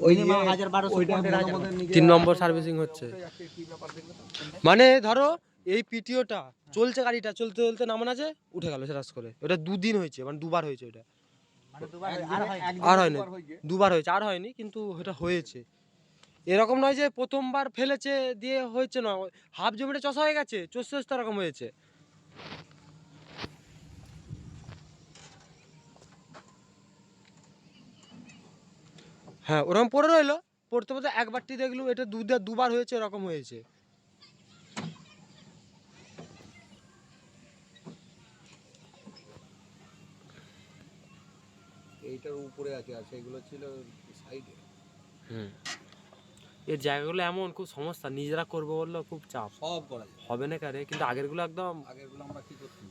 Minimum 1000-1200 3 নম্বর servicing হচ্ছে। মানে ধরো এই পিটিওটা চলছে, গাড়িটা চলতে চলতে নামান আছে, উঠে গেল সেরাস করে। ওটা 2 দিন হয়েছে, মানে 2 বার হয়েছে ওটা। মানে দুবার আর হয় আর হয়নি, 2 বার হয়েছে, আর হয়নি, কিন্তু এটা হয়েছে। এরকম নয় যে প্রথমবার ফেলেছে দিয়ে হয়েছে না, হাফ জমিটা চষা হয়ে গেছে, চষতে চষতে এরকম হয়েছে। হ্যাঁ ওরকম পড়ে রইলো, পড়তে পড়তে একবারটি দেখলুম এটা দুবার হয়েছে, এরকম হয়েছে। এইটার উপরে আছে, আর সেগুলো ছিল সাইডে। এর জায়গাগুলো এমন খুব সমস্যা, নিজেরা করবো বললেও খুব চাপ, সব করা যায়, হবে না কারে। কিন্তু আগেরগুলো একদম, আগেরগুলো আমরা কি করছি।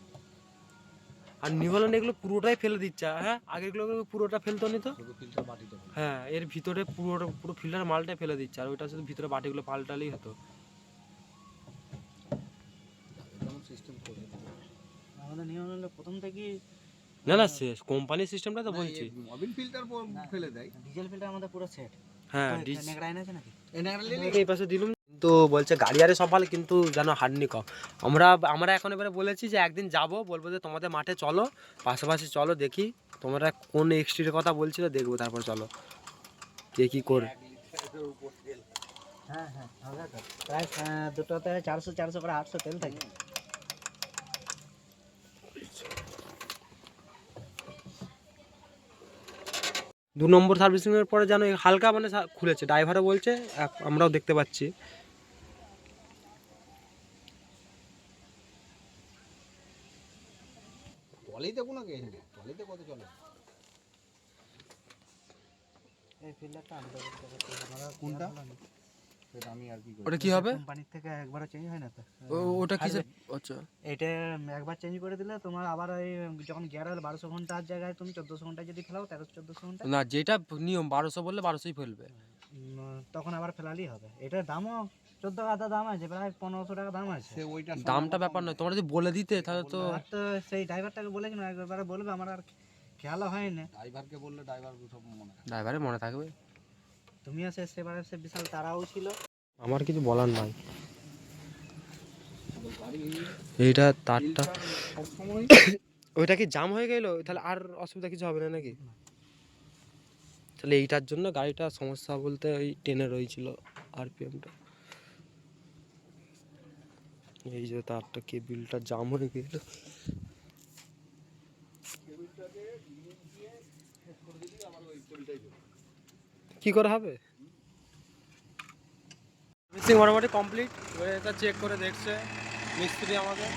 আর নিভলন এগুলো পুরোটাই ফেলে দিচ্ছে। হ্যাঁ আগেরগুলো পুরোটা ফেলতো নি তো, শুধু ফিল্টার বাটিটা। হ্যাঁ এর ভিতরে পুরো ফিল্টার মালটাই ফেলে দিচ্ছে, আর ওইটা শুধু ভিতরে বাটিগুলো পাল্টালেই হতো। যেমন সিস্টেম করে আমাদের নিয়ম হলো প্রথম থেকে না না শেষ কোম্পানির সিস্টেমটা তো বলছি। মোবিল ফিল্টার ফেলে দেয়, ডিজেল ফিল্টার আমাদের পুরো সেট। হ্যাঁ নেগড়া এনে আছে নাকি? এই পাশে দিলুম, তো বলছে গাড়ি আরে সব ভালো, কিন্তু যেন হাডনি কম। আমরা এখন এবারে বলেছি যে একদিন যাব, বলবো যে তোমাদের মাঠে চলো, পাশাপাশি চলো, দেখি তোমরা কোন এক্সট্রির কথা বলছিল, দেখবো, তারপর চলো কে কি করে। হ্যাঁ হ্যাঁ হবে তো, প্রায় দুটোতে 400 করে 800 তেল থাকে। 2 নম্বর সার্ভিসিং এর পরে যেন হালকা মানে খুলেছে, ড্রাইভারও বলছে, আমরাও দেখতে পাচ্ছি। টলিতে কোনো কেস নেই, টলিতে কত চলে। এই ফিল্টারটা আমাদের আমরা কোনটা সেটা আমি আর কি করি। ওটা কি হবে? কোম্পানি থেকে একবারও চেঞ্জ হয় না তো। ওটা কি? আচ্ছা এটা একবার চেঞ্জ করে দিলে তোমার আবার ওই যখন গিয়ার হলে 1200 ঘন্টার জায়গায় তুমি 1400 ঘন্টা যদি ফেলাও, 1300-1400 ঘন্টা না, যেটা নিয়ম 1200 বললে 1200ই ফেলবে। তখন আবার ফেলালেই হবে। এটার দামও 14 টাকা দাম আছে, প্রায় 1500 টাকা দাম আছে। সে ওইটা দামটা ব্যাপার নয়, তোমরা যদি বলে দিতে তাহলে তো। আর তো সেই ড্রাইভারটাকে বলেছিলাম একবার বলবে, আমার আর খেয়ালও হয় না। ড্রাইভারকে বললে ড্রাইভার সব মনে হয়। ড্রাইভারের মনে থাকবে। তুমিও সেবারে সে বিশাল তারাও ছিল। আমার কিছু বলার নাই। এইটা তারটা ওইটা কি জাম হয়ে গেল, তাহলে আর অসুবিধা কিছু হবে না নাকি? তাহলে এইটার জন্য গাড়িটা সমস্যা বলতে ওই টেনে রয়েছিল আরপিএমটা। এই যে তারটা কেবিলটা জাম হয়ে গেল। কি করে হবে? মোটামুটি কমপ্লিট, এটা চেক করে দেখছে মিস্ত্রি আমাদের।